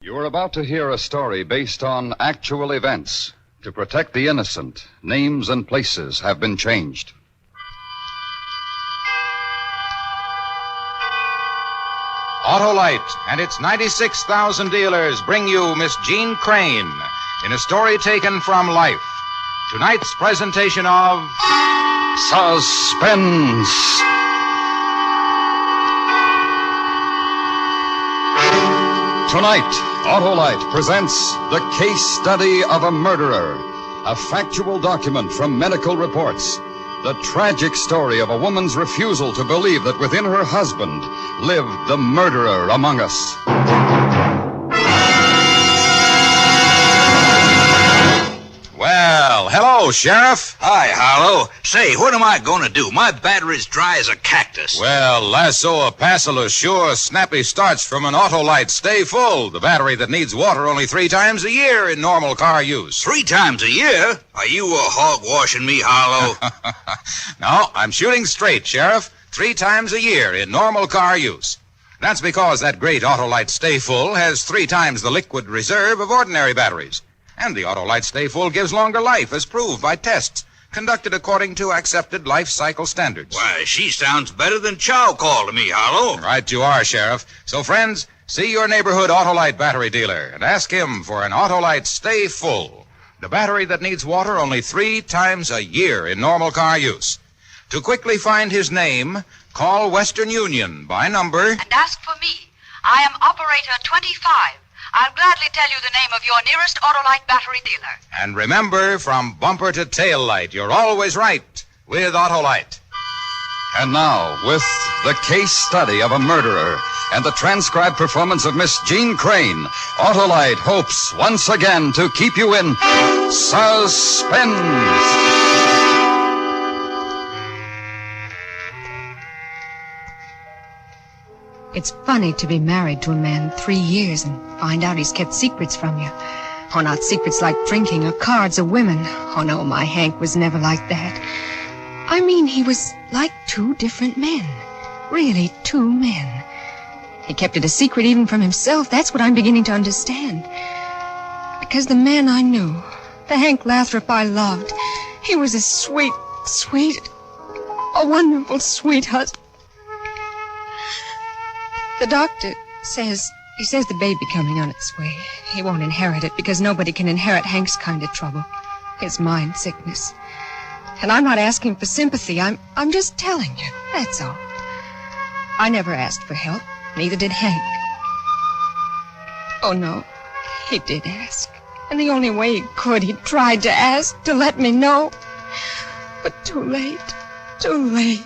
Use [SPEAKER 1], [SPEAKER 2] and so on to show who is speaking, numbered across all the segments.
[SPEAKER 1] You are about to hear a story based on actual events. To protect the innocent, names and places have been changed.
[SPEAKER 2] Autolite and its 96,000 dealers bring you Miss Jean Crane in a story taken from life. Tonight's presentation of
[SPEAKER 1] Suspense. Tonight, Autolite presents The Case Study of a Murderer, a factual document from medical reports. The tragic story of a woman's refusal to believe that within her husband lived the murderer among us.
[SPEAKER 2] Well, hello, Sheriff.
[SPEAKER 3] Hi, Harlow. Say, what am I going to do? My battery's dry as a cactus.
[SPEAKER 2] Well, lasso a passel of sure snappy starts from an Autolite Stay Full, the battery that needs water only 3 times a year in normal car use.
[SPEAKER 3] 3 times a year? Are you hog-washing me, Harlow?
[SPEAKER 2] No, I'm shooting straight, Sheriff. 3 times a year in normal car use. That's because that great Autolite Stay Full has 3 times the liquid reserve of ordinary batteries. And the Autolite Stay Full gives longer life, as proved by tests conducted according to accepted life cycle standards.
[SPEAKER 3] Why, she sounds better than Chow called to me, Harlow.
[SPEAKER 2] Right you are, Sheriff. So, friends, see your neighborhood Autolite battery dealer and ask him for an Autolite Stay Full, the battery that needs water only 3 times a year in normal car use. To quickly find his name, call Western Union by number...
[SPEAKER 4] And ask for me. I am operator 25. I'll gladly tell you the name of your nearest Autolite battery dealer.
[SPEAKER 2] And remember, from bumper to tail light, you're always right with Autolite.
[SPEAKER 1] And now, with The Case Study of a Murderer and the transcribed performance of Miss Jean Crane, Autolite hopes once again to keep you in suspense.
[SPEAKER 5] It's funny to be married to a man 3 years and find out he's kept secrets from you. Oh, not secrets like drinking or cards or women. Oh, no, my Hank was never like that. I mean, he was like 2 different men. Really, 2 men. He kept it a secret even from himself. That's what I'm beginning to understand. Because the man I knew, the Hank Lathrop I loved, he was a sweet, a wonderful, sweet husband. The doctor says the baby coming on its way. He won't inherit it because nobody can inherit Hank's kind of trouble. His mind sickness. And I'm not asking for sympathy. I'm just telling you. That's all. I never asked for help. Neither did Hank. Oh, no. He did ask. And the only way he could, he tried to ask, to let me know. But too late. Too late.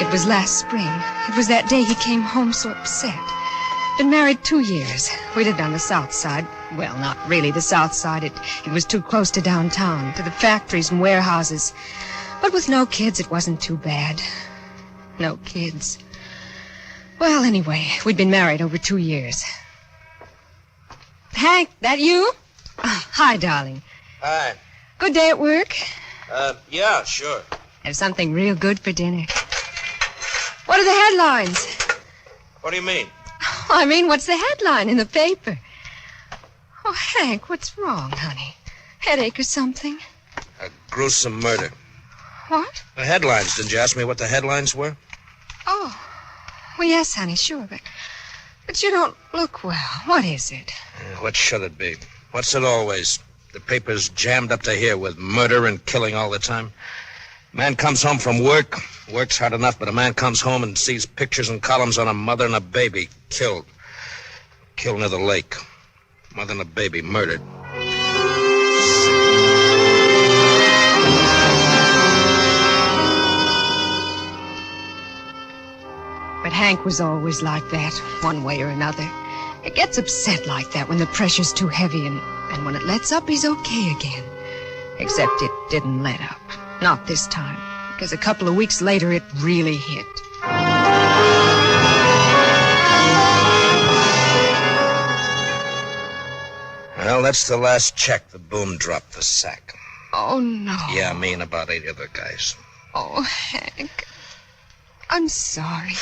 [SPEAKER 5] It was last spring. It was that day he came home so upset. Been married 2 years. We lived on the south side. Well, not really the south side. It was too close to downtown, to the factories and warehouses. But with no kids, it wasn't too bad. No kids. Well, anyway, we'd been married over 2 years. Hank, that you? Oh, hi, darling.
[SPEAKER 3] Hi.
[SPEAKER 5] Good day at work?
[SPEAKER 3] Yeah, sure.
[SPEAKER 5] Have something real good for dinner. What are the headlines?
[SPEAKER 3] What do you mean?
[SPEAKER 5] I mean, what's the headline in the paper? Oh, Hank, what's wrong, honey? Headache or something?
[SPEAKER 3] A gruesome murder.
[SPEAKER 5] What?
[SPEAKER 3] The headlines. Didn't you ask me what the headlines were?
[SPEAKER 5] Oh, well, yes, honey, sure, but you don't look well. What is it?
[SPEAKER 3] What should it be? What's it always? The paper's jammed up to here with murder and killing all the time. Man comes home from work, works hard enough, but a man comes home and sees pictures and columns on a mother and a baby killed. Killed near the lake. Mother and a baby murdered.
[SPEAKER 5] But Hank was always like that, one way or another. It gets upset like that when the pressure's too heavy, and when it lets up, he's okay again. Except it didn't let up. Not this time, because a couple of weeks later, it really hit.
[SPEAKER 3] Well, that's the last check the boom dropped the sack.
[SPEAKER 5] Oh, no.
[SPEAKER 3] Yeah, me and about 8 other guys.
[SPEAKER 5] Oh, Hank. I'm sorry.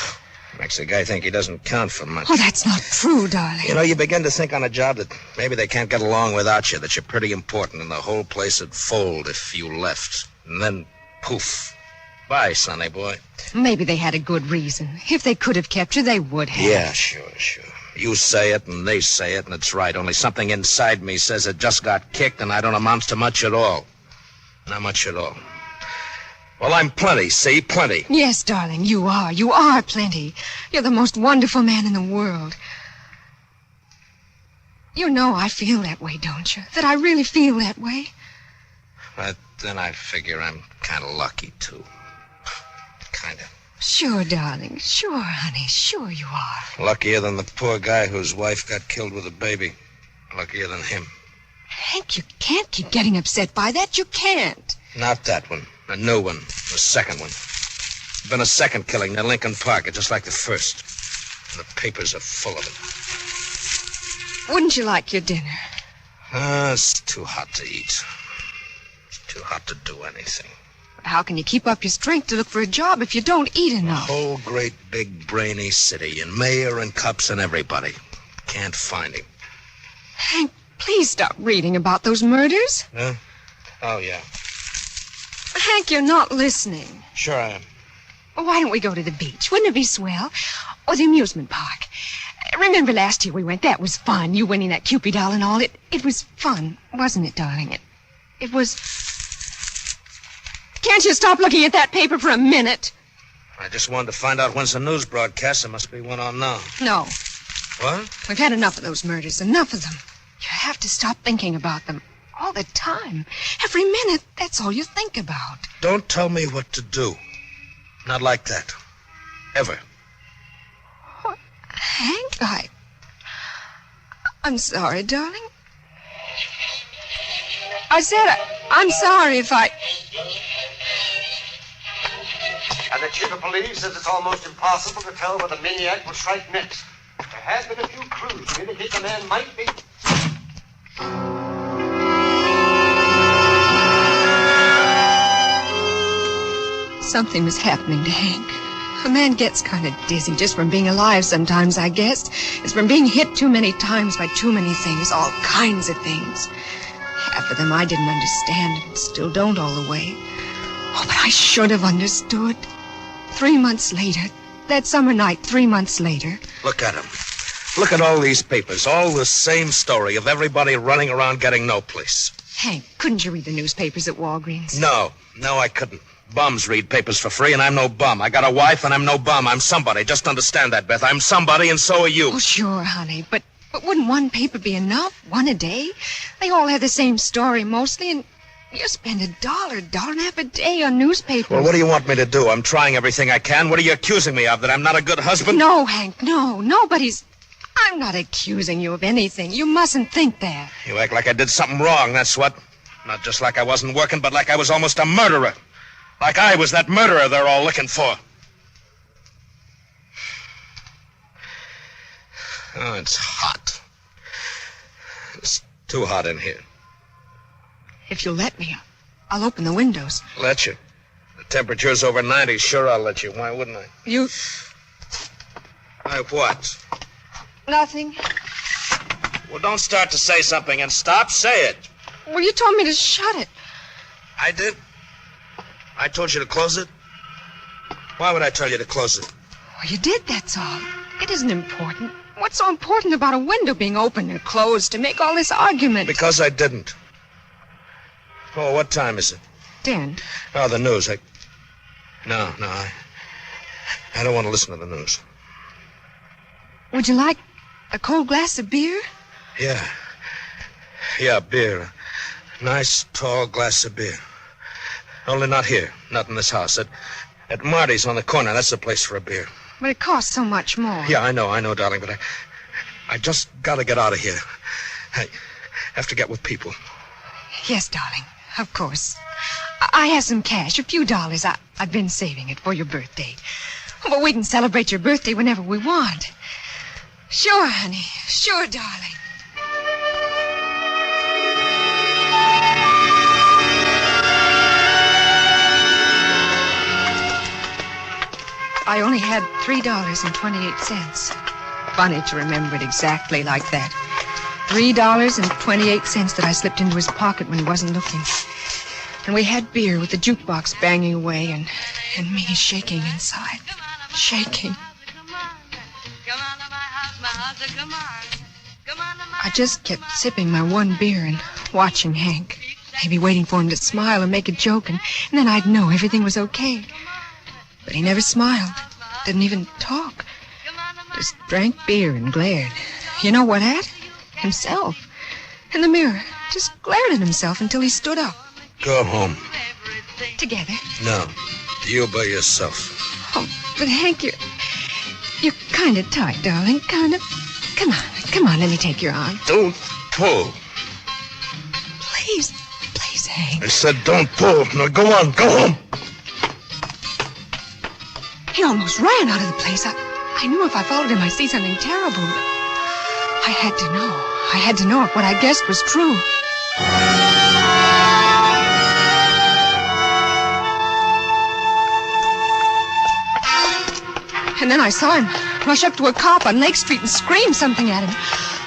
[SPEAKER 3] Makes a guy think he doesn't count for much.
[SPEAKER 5] Oh, that's not true, darling.
[SPEAKER 3] You know, you begin to think on a job that maybe they can't get along without you, that you're pretty important, and the whole place would fold if you left. And then, poof. Bye, sonny boy.
[SPEAKER 5] Maybe they had a good reason. If they could have kept you, they would have.
[SPEAKER 3] Yeah, sure. You say it, and they say it, and it's right. Only something inside me says it just got kicked, and I don't amount to much at all. Not much at all. Well, I'm plenty, see? Plenty.
[SPEAKER 5] Yes, darling, you are. You are plenty. You're the most wonderful man in the world. You know I feel that way, don't you? That I really feel that way.
[SPEAKER 3] But then I figure I'm kind of lucky, too. Kind of.
[SPEAKER 5] Sure, darling. Sure, honey. Sure you are.
[SPEAKER 3] Luckier than the poor guy whose wife got killed with a baby. Luckier than him.
[SPEAKER 5] Hank, you can't keep getting upset by that. You can't.
[SPEAKER 3] Not that one. A new one. The second one. Been a second killing near Lincoln Park, just like the first. And the papers are full of it.
[SPEAKER 5] Wouldn't you like your dinner?
[SPEAKER 3] It's too hot to eat. Too hot to do anything.
[SPEAKER 5] How can you keep up your strength to look for a job if you don't eat
[SPEAKER 3] The
[SPEAKER 5] enough?
[SPEAKER 3] whole great big brainy city, and mayor and cops and everybody. Can't find him.
[SPEAKER 5] Hank, please stop reading about those murders.
[SPEAKER 3] Huh? Oh, yeah.
[SPEAKER 5] Hank, you're not listening.
[SPEAKER 3] Sure I am.
[SPEAKER 5] Well, why don't we go to the beach? Wouldn't it be swell? Or the amusement park? Remember last year we went? That was fun. You winning that Cupid doll and all. It was fun, wasn't it, darling? It was... Can't you stop looking at that paper for a minute?
[SPEAKER 3] I just wanted to find out when's the news broadcast. There must be one on now.
[SPEAKER 5] No.
[SPEAKER 3] What?
[SPEAKER 5] We've had enough of those murders. Enough of them. You have to stop thinking about them. All the time. Every minute. That's all you think about.
[SPEAKER 3] Don't tell me what to do. Not like that. Ever.
[SPEAKER 5] What? Hank, I'm sorry, darling. I said I'm sorry if I...
[SPEAKER 6] And the chief of police says it's almost impossible to tell where the maniac will strike next. There have been a few clues to indicate the man might be...
[SPEAKER 5] Something was happening to Hank. A man gets kind of dizzy just from being alive sometimes, I guess. It's from being hit too many times by too many things, all kinds of things. Half of them I didn't understand and still don't all the way. Oh, but I should have understood. 3 months later, that summer night, 3 months later.
[SPEAKER 3] Look at him. Look at all these papers. All the same story of everybody running around getting no place.
[SPEAKER 5] Hank, couldn't you read the newspapers at Walgreens?
[SPEAKER 3] No, I couldn't. Bums read papers for free, and I'm no bum. I got a wife, and I'm no bum. I'm somebody. Just understand that, Beth. I'm somebody, and so are you.
[SPEAKER 5] Oh, sure, honey, but wouldn't one paper be enough? One a day? They all have the same story mostly, and you spend $1, $1.50 a day on newspapers.
[SPEAKER 3] Well, what do you want me to do? I'm trying everything I can. What are you accusing me of? That I'm not a good husband?
[SPEAKER 5] No, Hank, no. Nobody's... I'm not accusing you of anything. You mustn't think that.
[SPEAKER 3] You act like I did something wrong, that's what. Not just like I wasn't working, but like I was almost a murderer. Like I was that murderer they're all looking for. Oh, it's hot. It's too hot in here.
[SPEAKER 5] If you'll let me, I'll open the windows.
[SPEAKER 3] Let you. The temperature's over 90. Sure, I'll let you. Why wouldn't I?
[SPEAKER 5] You...
[SPEAKER 3] Why, what?
[SPEAKER 5] Nothing.
[SPEAKER 3] Well, don't start to say something and stop. Say it.
[SPEAKER 5] Well, you told me to shut it.
[SPEAKER 3] I did? I told you to close it? Why would I tell you to close it?
[SPEAKER 5] Well, you did, that's all. It isn't important. What's so important about a window being open and closed to make all this argument?
[SPEAKER 3] Because I didn't. Oh, what time is it?
[SPEAKER 5] 10.
[SPEAKER 3] Oh, the news. No, I don't want to listen to the news.
[SPEAKER 5] Would you like a cold glass of beer?
[SPEAKER 3] Yeah, beer. A nice, tall glass of beer. Only not here. Not in this house. At Marty's on the corner. That's the place for a beer.
[SPEAKER 5] But it costs so much more.
[SPEAKER 3] Yeah, I know, darling, but I just gotta get out of here. I have to get with people.
[SPEAKER 5] Yes, darling. Of course. I have some cash, a few dollars. I've been saving it for your birthday. But we can celebrate your birthday whenever we want. Sure, honey. Sure, darling. I only had $3.28. Funny to remember it exactly like that. $3.28 that I slipped into his pocket when he wasn't looking. And we had beer with the jukebox banging away and me shaking inside. Shaking. I just kept sipping my one beer and watching Hank. Maybe waiting for him to smile or make a joke, and then I'd know everything was okay. But he never smiled. Didn't even talk. Just drank beer and glared. You know what at? Himself. In the mirror. Just glared at himself until he stood up.
[SPEAKER 3] Go home.
[SPEAKER 5] Together.
[SPEAKER 3] No. You by yourself.
[SPEAKER 5] Oh, but Hank, you're kind of tight, darling. Kind of. Come on, let me take your arm.
[SPEAKER 3] Don't pull.
[SPEAKER 5] Please, Hank.
[SPEAKER 3] I said don't pull. Now go on, go home.
[SPEAKER 5] He almost ran out of the place. I knew if I followed him, I'd see something terrible. But I had to know. I had to know if what I guessed was true. And then I saw him rush up to a cop on Lake Street and scream something at him.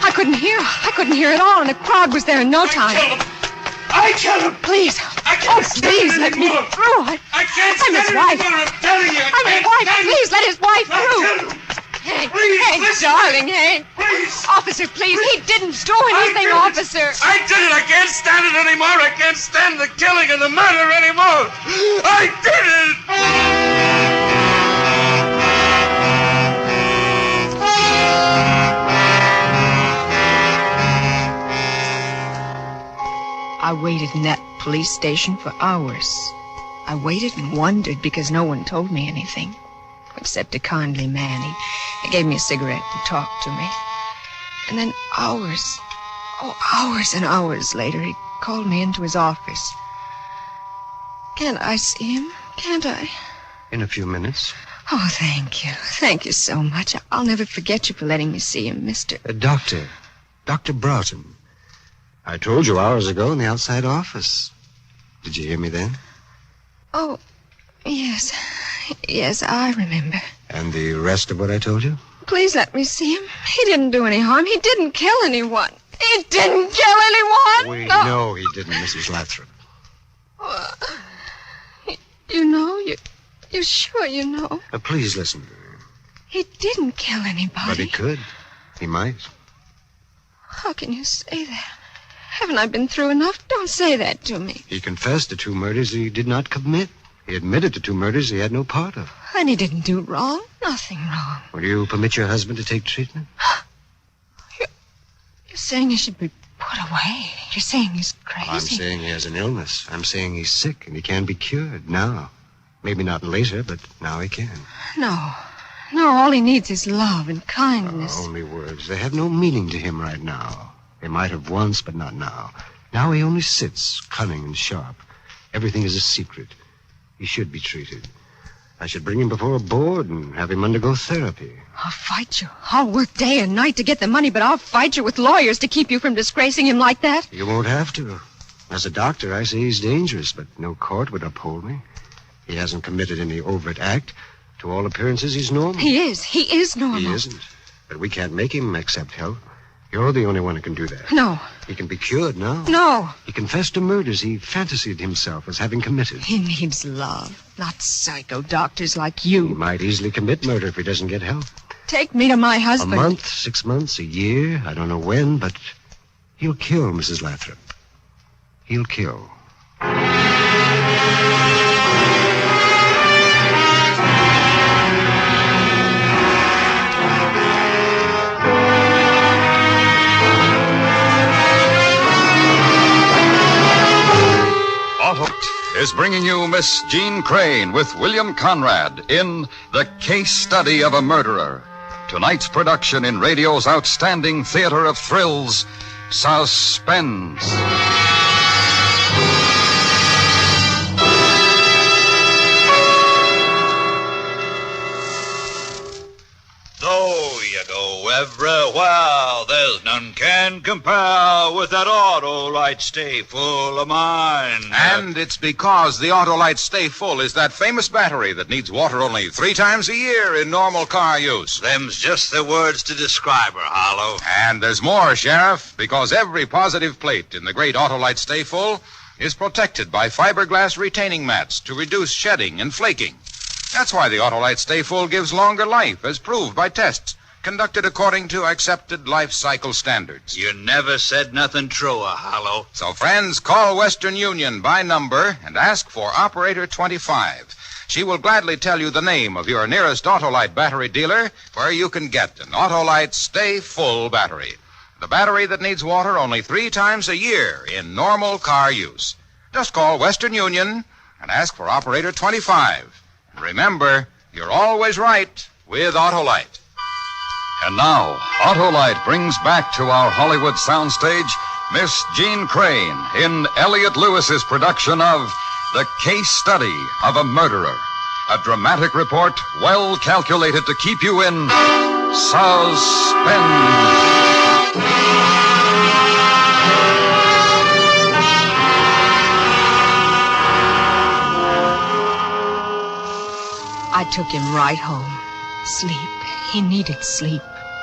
[SPEAKER 5] I couldn't hear at all, and the crowd was there in no time.
[SPEAKER 3] I killed him!
[SPEAKER 5] Please. Please let me through.
[SPEAKER 3] I can't
[SPEAKER 5] I'm his wife.
[SPEAKER 3] I'm telling you.
[SPEAKER 5] I'm his wife. Please let his wife through. Hank,
[SPEAKER 3] Please,
[SPEAKER 5] Hank,
[SPEAKER 3] listen.
[SPEAKER 5] darling, Hank.
[SPEAKER 3] Please.
[SPEAKER 5] Officer, please. He didn't do anything, officer.
[SPEAKER 3] I did it. I can't stand it anymore. I can't stand the killing and the murder anymore. I did it!
[SPEAKER 5] I waited in that police station for hours. I waited and wondered because no one told me anything. Except a kindly man. He gave me a cigarette and talked to me. And then hours and hours later, he called me into his office. Can't I see him? Can't I?
[SPEAKER 6] In a few minutes.
[SPEAKER 5] Oh, thank you. Thank you so much. I'll never forget you for letting me see him, Mr.
[SPEAKER 6] Dr. Broughton. I told you hours ago in the outside office. Did you hear me then?
[SPEAKER 5] Oh, yes. Yes, I remember.
[SPEAKER 6] And the rest of what I told you?
[SPEAKER 5] Please let me see him. He didn't do any harm. He didn't kill anyone. He didn't kill anyone.
[SPEAKER 6] We
[SPEAKER 5] No.
[SPEAKER 6] know he didn't, Mrs. Lathrop.
[SPEAKER 5] You know? You're sure you know?
[SPEAKER 6] Please listen to me.
[SPEAKER 5] He didn't kill anybody.
[SPEAKER 6] But he could. He might.
[SPEAKER 5] How can you say that? Haven't I been through enough? Don't say that to me.
[SPEAKER 6] He confessed to 2 murders he did not commit. He admitted to 2 murders he had no part of.
[SPEAKER 5] And he didn't do wrong. Nothing wrong.
[SPEAKER 6] Will you permit your husband to take treatment?
[SPEAKER 5] You're saying he should be put away. You're saying he's crazy.
[SPEAKER 6] I'm saying he has an illness. I'm saying he's sick and he can be cured now. Maybe not later, but now he can.
[SPEAKER 5] No, all he needs is love and kindness.
[SPEAKER 6] Only words. They have no meaning to him right now. They might have once, but not now. Now he only sits, cunning and sharp. Everything is a secret. He should be treated. I should bring him before a board and have him undergo therapy.
[SPEAKER 5] I'll fight you. I'll work day and night to get the money, but I'll fight you with lawyers to keep you from disgracing him like that.
[SPEAKER 6] You won't have to. As a doctor, I say he's dangerous, but no court would uphold me. He hasn't committed any overt act. To all appearances, he's normal.
[SPEAKER 5] He is normal.
[SPEAKER 6] He isn't. But we can't make him accept help. You're the only one who can do that.
[SPEAKER 5] No.
[SPEAKER 6] He can be cured now.
[SPEAKER 5] No.
[SPEAKER 6] He confessed to murders he fantasied himself as having committed.
[SPEAKER 5] He needs love, not psycho doctors like you.
[SPEAKER 6] He might easily commit murder if he doesn't get help.
[SPEAKER 5] Take me to my husband.
[SPEAKER 6] A month, 6 months, a year, I don't know when, but he'll kill Mrs. Lathrop. He'll kill.
[SPEAKER 1] Is bringing you Miss Jean Crane with William Conrad in The Case Study of a Murderer. Tonight's production in radio's outstanding theater of thrills, Suspense.
[SPEAKER 3] Oh, you
[SPEAKER 7] you go everywhere. There's none can compare with that Autolite Stay Full of mine.
[SPEAKER 2] And it's because the Autolite Stay Full is that famous battery that needs water only 3 times a year in normal car use.
[SPEAKER 7] Them's just the words to describe her, Harlow.
[SPEAKER 2] And there's more, Sheriff, because every positive plate in the great Autolite Stay Full is protected by fiberglass retaining mats to reduce shedding and flaking. That's why the Autolite Stay Full gives longer life, as proved by tests conducted according to accepted life cycle standards.
[SPEAKER 7] You never said nothing truer, Harlow.
[SPEAKER 2] So, friends, call Western Union by number and ask for Operator 25. She will gladly tell you the name of your nearest Autolite battery dealer where you can get an Autolite Stay Full battery. The battery that needs water only 3 times a year in normal car use. Just call Western Union and ask for Operator 25. And remember, you're always right with Autolite.
[SPEAKER 1] And now, Autolite brings back to our Hollywood soundstage Miss Jean Crane in Elliot Lewis's production of The Case Study of a Murderer. A dramatic report well calculated to keep you in suspense.
[SPEAKER 5] I took him right home. Sleep. He needed sleep.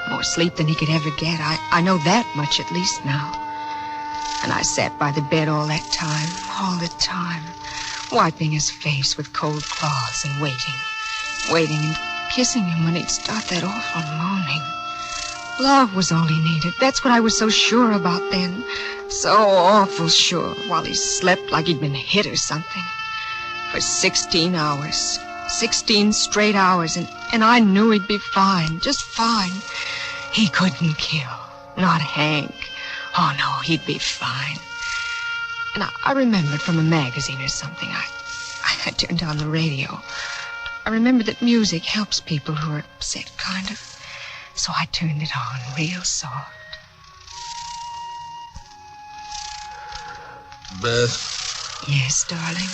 [SPEAKER 5] More sleep than he could ever get. I know that much at least now. And I sat by the bed all that time, all the time, wiping his face with cold cloths and waiting and kissing him when he'd start that awful moaning. Love was all he needed. That's what I was so sure about then. So awful sure, while he slept like he'd been hit or something. For 16 hours. 16 straight hours, and I knew he'd be fine, just fine. He couldn't kill, not Hank. Oh, no, he'd be fine. And I remembered from a magazine or something. I turned on the radio. I remembered that music helps people who are upset, kind of. So I turned it on real soft.
[SPEAKER 3] Beth?
[SPEAKER 5] Yes, darling?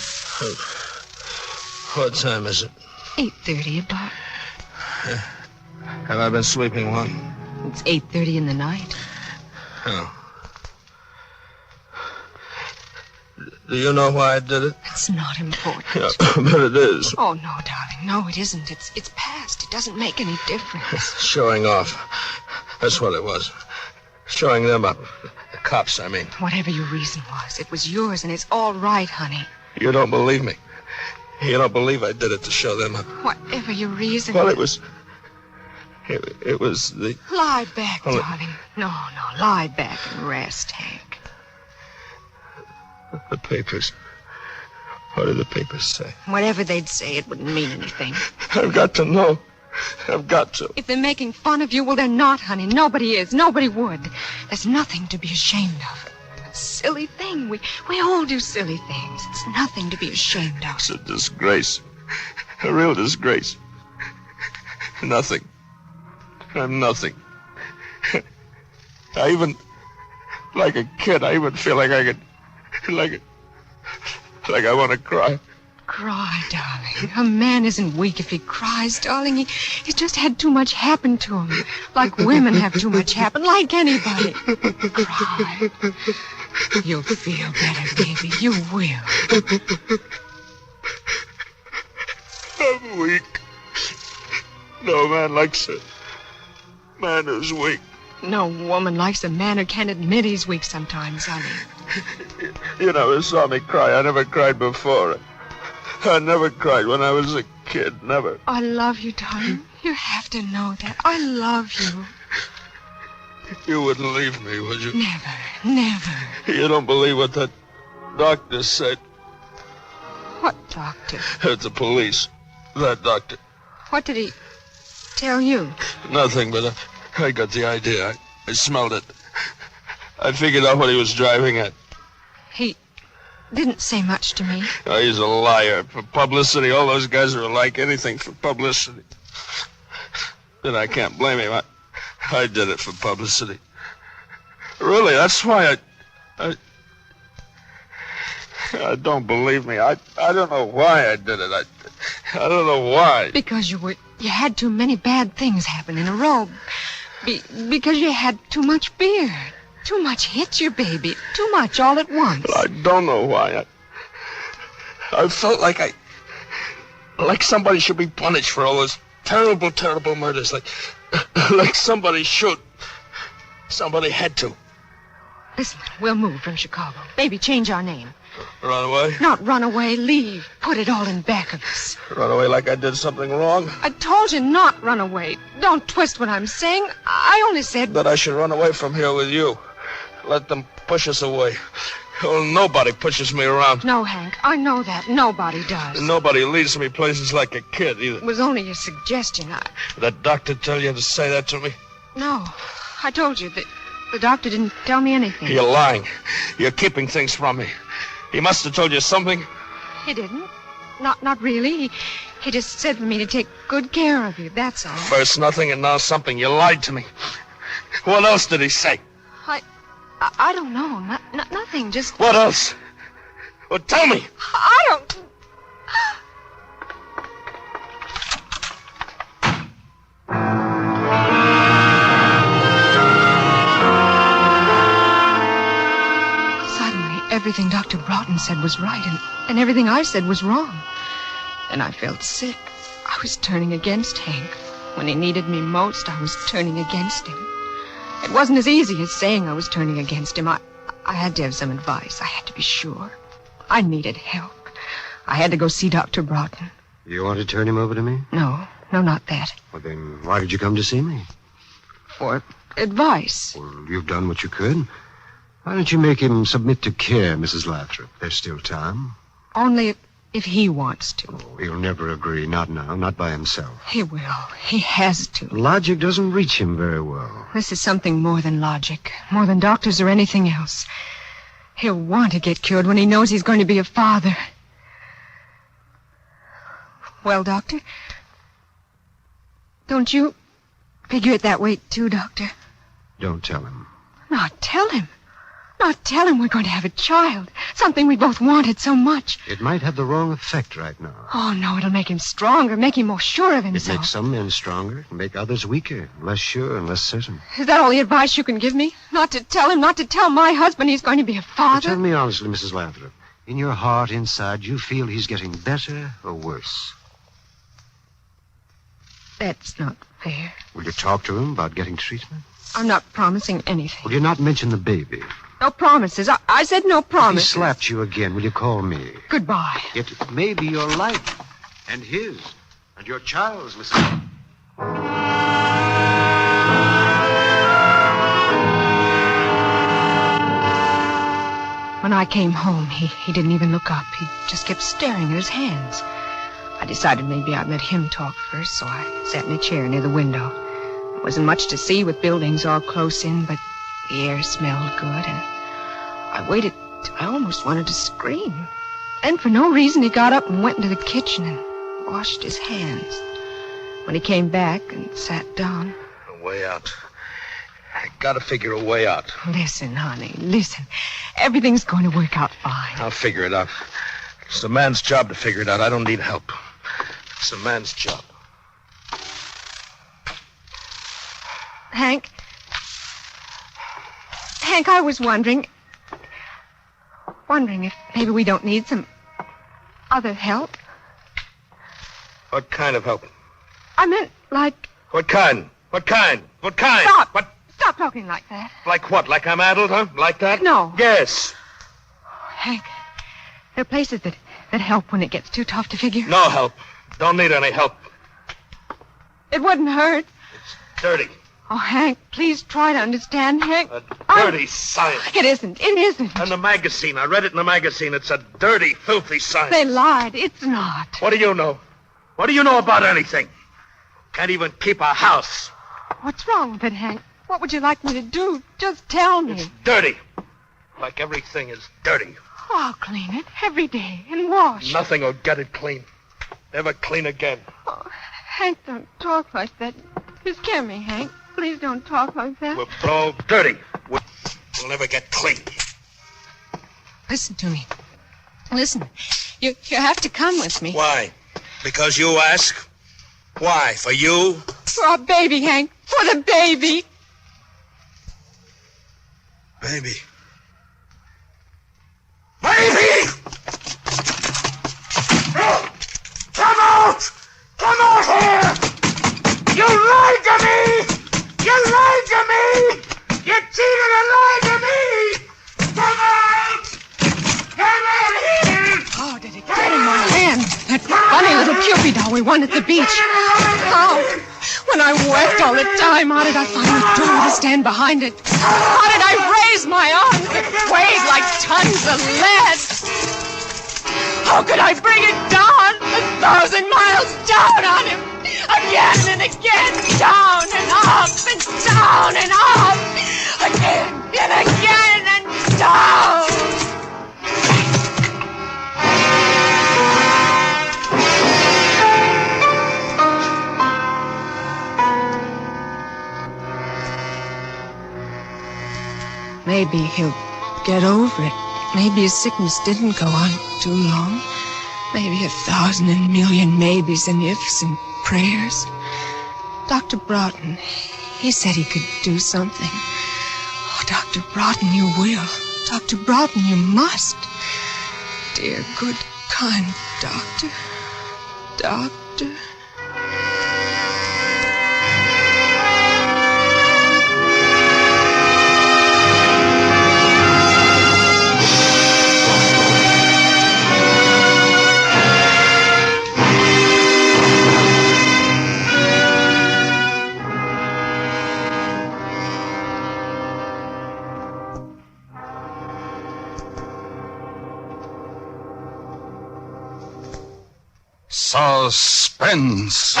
[SPEAKER 3] What time is it?
[SPEAKER 5] 8:30 about.
[SPEAKER 3] Have I been sleeping long?
[SPEAKER 5] It's 8:30 in the night.
[SPEAKER 3] Oh. Do you know why I did it?
[SPEAKER 5] It's not important.
[SPEAKER 3] Yeah, but it is.
[SPEAKER 5] Oh, no, darling. No, it isn't. It's past. It doesn't make any difference.
[SPEAKER 3] Showing off. That's what it was. Showing them up. The cops, I mean.
[SPEAKER 5] Whatever your reason was, it was yours, and it's all right, honey.
[SPEAKER 3] You don't believe me. You don't believe I did it to show them up.
[SPEAKER 5] Whatever your reason.
[SPEAKER 3] Well, it was the...
[SPEAKER 5] Lie back, darling. No, lie back and rest, Hank.
[SPEAKER 3] The papers. What did the papers say?
[SPEAKER 5] Whatever they'd say, it wouldn't mean anything.
[SPEAKER 3] I've got to know. I've got to.
[SPEAKER 5] If they're making fun of you, well, they're not, honey. Nobody is. Nobody would. There's nothing to be ashamed of. Silly thing. We all do silly things. It's nothing to be ashamed of.
[SPEAKER 3] It's a disgrace. A real disgrace. Nothing. I'm nothing. I even, like a kid, I even feel like I could, like I want to cry.
[SPEAKER 5] Cry, darling. A man isn't weak if he cries, darling. He's just had too much happen to him. Like women have too much happen, like anybody. Cry. You'll feel better, baby. You will.
[SPEAKER 3] I'm weak. No man likes a man who's weak.
[SPEAKER 5] No woman likes a man who can't admit he's weak sometimes, honey.
[SPEAKER 3] You never saw me cry. I never cried before. I never cried when I was a kid. Never.
[SPEAKER 5] I love you, darling. You have to know that. I love you.
[SPEAKER 3] You wouldn't leave me, would you?
[SPEAKER 5] Never.
[SPEAKER 3] You don't believe what that doctor said?
[SPEAKER 5] What doctor?
[SPEAKER 3] The police. That doctor.
[SPEAKER 5] What did he tell you?
[SPEAKER 3] Nothing, but I got the idea. I smelled it. I figured out what he was driving at.
[SPEAKER 5] He didn't say much to me.
[SPEAKER 3] Oh, he's a liar. For publicity, all those guys are alike. Anything for publicity. Then I can't blame him. I did it for publicity. Really, that's why I don't believe me. I don't know why I did it. I don't know why.
[SPEAKER 5] Because you had too many bad things happen in a row. Because you had too much beer. Too much hit you, baby. Too much all at once.
[SPEAKER 3] But I don't know why. I felt like somebody should be punished for all those terrible, terrible murders. Like somebody should. Somebody had to.
[SPEAKER 5] Listen, we'll move from Chicago. Baby, change our name.
[SPEAKER 3] Run away?
[SPEAKER 5] Not run away, leave. Put it all in back of us.
[SPEAKER 3] Run away like I did something wrong?
[SPEAKER 5] I told you not run away. Don't twist what I'm saying. I only said...
[SPEAKER 3] That I should run away from here with you. Let them push us away. Oh, nobody pushes me around.
[SPEAKER 5] No, Hank, I know that. Nobody does.
[SPEAKER 3] And nobody leads me places like a kid, either.
[SPEAKER 5] It was only a suggestion.
[SPEAKER 3] Did that doctor tell you to say that to me?
[SPEAKER 5] No. I told you that the doctor didn't tell me anything.
[SPEAKER 3] You're lying. You're keeping things from me. He must have told you something.
[SPEAKER 5] He didn't. Not really. He just said for me to take good care of you, that's all.
[SPEAKER 3] First nothing and now something. You lied to me. What else did he say?
[SPEAKER 5] I don't know. Nothing, just...
[SPEAKER 3] What else? Well, tell me.
[SPEAKER 5] I don't... Everything Dr. Broughton said was right, and everything I said was wrong. And I felt sick. I was turning against Hank. When he needed me most, I was turning against him. It wasn't as easy as saying I was turning against him. I had to have some advice. I had to be sure. I needed help. I had to go see Dr. Broughton.
[SPEAKER 6] You want to turn him over to me?
[SPEAKER 5] No, not that.
[SPEAKER 6] Well, then why did you come to see me?
[SPEAKER 5] For advice.
[SPEAKER 6] Well, you've done what you could. Why don't you make him submit to care, Mrs. Lathrop? There's still time.
[SPEAKER 5] Only if he wants to.
[SPEAKER 6] Oh, he'll never agree. Not now. Not by himself.
[SPEAKER 5] He will. He has to.
[SPEAKER 6] Logic doesn't reach him very well.
[SPEAKER 5] This is something more than logic. More than doctors or anything else. He'll want to get cured when he knows he's going to be a father. Well, Doctor? Don't you figure it that way, too, Doctor?
[SPEAKER 6] Don't tell him.
[SPEAKER 5] Not tell him. Not tell him we're going to have a child. Something we both wanted so much.
[SPEAKER 6] It might have the wrong effect right now.
[SPEAKER 5] Oh, no, it'll make him stronger, make him more sure of himself.
[SPEAKER 6] It makes some men stronger, make others weaker, less sure and less certain.
[SPEAKER 5] Is that all the advice you can give me? Not to tell him, not to tell my husband he's going to be a father?
[SPEAKER 6] Tell me honestly, Mrs. Lathrop. In your heart, inside, you feel he's getting better or worse?
[SPEAKER 5] That's not fair.
[SPEAKER 6] Will you talk to him about getting treatment?
[SPEAKER 5] I'm not promising anything.
[SPEAKER 6] Will you not mention the baby?
[SPEAKER 5] No promises. I said no promises.
[SPEAKER 6] If he slapped you again, will you call me?
[SPEAKER 5] Goodbye.
[SPEAKER 6] It may be your life and his and your child's, Mrs.
[SPEAKER 5] When I came home, he didn't even look up. He just kept staring at his hands. I decided maybe I'd let him talk first, so I sat in a chair near the window. There wasn't much to see with buildings all close in, but the air smelled good, and I waited till I almost wanted to scream. Then, for no reason, he got up and went into the kitchen and washed his hands. When he came back and sat down...
[SPEAKER 3] A way out. I gotta figure a way out.
[SPEAKER 5] Listen, honey, listen. Everything's going to work out fine.
[SPEAKER 3] I'll figure it out. It's a man's job to figure it out. I don't need help. It's a man's job.
[SPEAKER 5] Hank, I was wondering if maybe we don't need some other help.
[SPEAKER 3] What kind of help?
[SPEAKER 5] I meant like...
[SPEAKER 3] What kind? What kind? What kind?
[SPEAKER 5] Stop!
[SPEAKER 3] What?
[SPEAKER 5] Stop talking like that.
[SPEAKER 3] Like what? Like I'm addled, huh? Like that?
[SPEAKER 5] No.
[SPEAKER 3] Yes.
[SPEAKER 5] Hank, there are places that help when it gets too tough to figure.
[SPEAKER 3] No help. Don't need any help.
[SPEAKER 5] It wouldn't hurt.
[SPEAKER 3] It's dirty.
[SPEAKER 5] Oh, Hank, please try to understand, Hank.
[SPEAKER 3] A dirty science.
[SPEAKER 5] It isn't. It isn't.
[SPEAKER 3] In the magazine. I read it in the magazine. It's a dirty, filthy science.
[SPEAKER 5] They lied. It's not.
[SPEAKER 3] What do you know? What do you know about anything? Can't even keep a house.
[SPEAKER 5] What's wrong with it, Hank? What would you like me to do? Just tell me.
[SPEAKER 3] It's dirty. Like everything is dirty.
[SPEAKER 5] Oh, I'll clean it every day and wash.
[SPEAKER 3] Nothing will get it clean. Never clean again.
[SPEAKER 5] Oh, Hank, don't talk like that. You scare me, Hank. Please don't talk like that.
[SPEAKER 3] We're all dirty. We'll never get clean.
[SPEAKER 5] Listen to me. Listen. You have to come with me.
[SPEAKER 3] Why? Because you ask? Why? For you?
[SPEAKER 5] For our baby, Hank. For the baby.
[SPEAKER 3] Baby. Baby! Come out! Come out here! You lied to me! You lied to me! You cheated and lied to me! Come out! Come out here!
[SPEAKER 5] How did it get in my hand? That funny little Cupid doll we won at the beach. How? When I wept all the time, how did I find the door to stand behind it? How did I raise my arms that weighed like tons of lead? How could I bring it down 1,000 miles down on him? Again and again, down and up and down and up. Again and again and down. Maybe he'll get over it. Maybe his sickness didn't go on too long. Maybe 1,000 and million maybes and ifs and prayers. Dr. Broughton, he said he could do something. Oh, Dr. Broughton, you will. Dr. Broughton, you must. Dear, good, kind doctor. Doctor.
[SPEAKER 1] Suspense.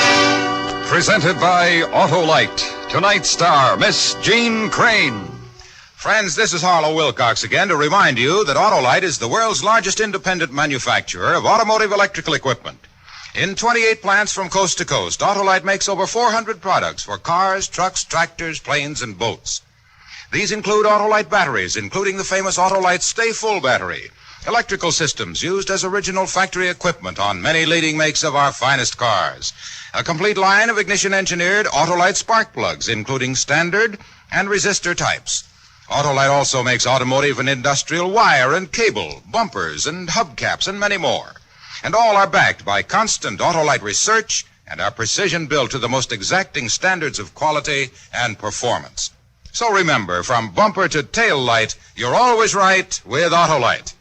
[SPEAKER 1] Presented by Autolite. Tonight's star, Miss Jean Crane.
[SPEAKER 2] Friends, this is Harlow Wilcox again to remind you that Autolite is the world's largest independent manufacturer of automotive electrical equipment. In 28 plants from coast to coast, Autolite makes over 400 products for cars, trucks, tractors, planes, and boats. These include Autolite batteries, including the famous Autolite Stay Full battery, electrical systems used as original factory equipment on many leading makes of our finest cars, a complete line of ignition-engineered Autolite spark plugs, including standard and resistor types. Autolite also makes automotive and industrial wire and cable, bumpers and hubcaps, and many more. And all are backed by constant Autolite research and are precision-built to the most exacting standards of quality and performance. So remember, from bumper to tail light, you're always right with Autolite.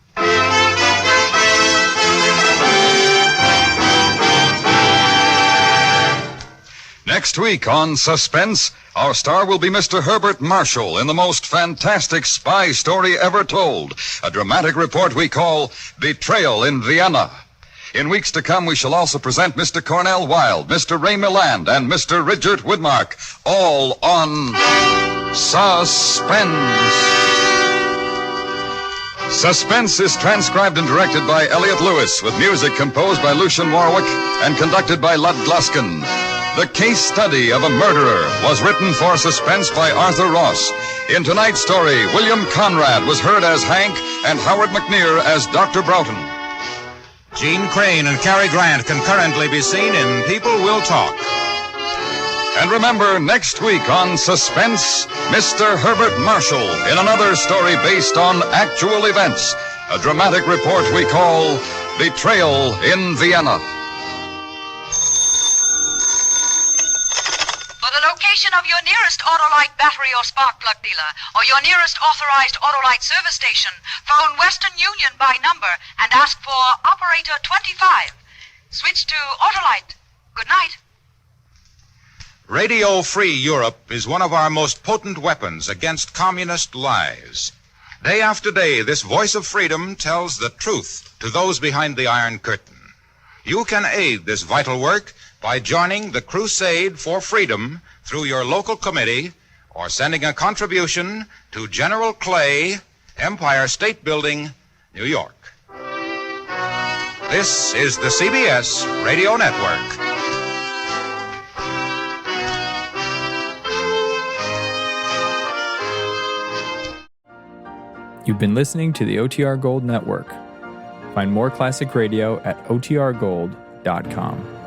[SPEAKER 1] Next week on Suspense, our star will be Mr. Herbert Marshall in the most fantastic spy story ever told, a dramatic report we call Betrayal in Vienna. In weeks to come, we shall also present Mr. Cornell Wilde, Mr. Ray Milland, and Mr. Richard Widmark, all on Suspense. Suspense is transcribed and directed by Elliot Lewis, with music composed by Lucian Warwick and conducted by Lud Gluskin. The Case Study of a Murderer was written for Suspense by Arthur Ross. In tonight's story, William Conrad was heard as Hank and Howard McNear as Dr. Broughton.
[SPEAKER 2] Jean Crane and Cary Grant can currently be seen in People Will Talk.
[SPEAKER 1] And remember, next week on Suspense, Mr. Herbert Marshall in another story based on actual events, a dramatic report we call Betrayal in Vienna.
[SPEAKER 4] For the location of your nearest Autolite battery or spark plug dealer, or your nearest authorized Autolite service station, phone Western Union by number and ask for Operator 25. Switch to Autolite. Good night.
[SPEAKER 2] Radio Free Europe is one of our most potent weapons against communist lies. Day after day, this voice of freedom tells the truth to those behind the Iron Curtain. You can aid this vital work by joining the crusade for freedom through your local committee or sending a contribution to General Clay, Empire State Building, New York. This is the CBS Radio Network.
[SPEAKER 8] You've been listening to the OTR Gold Network. Find more classic radio at otrgold.com.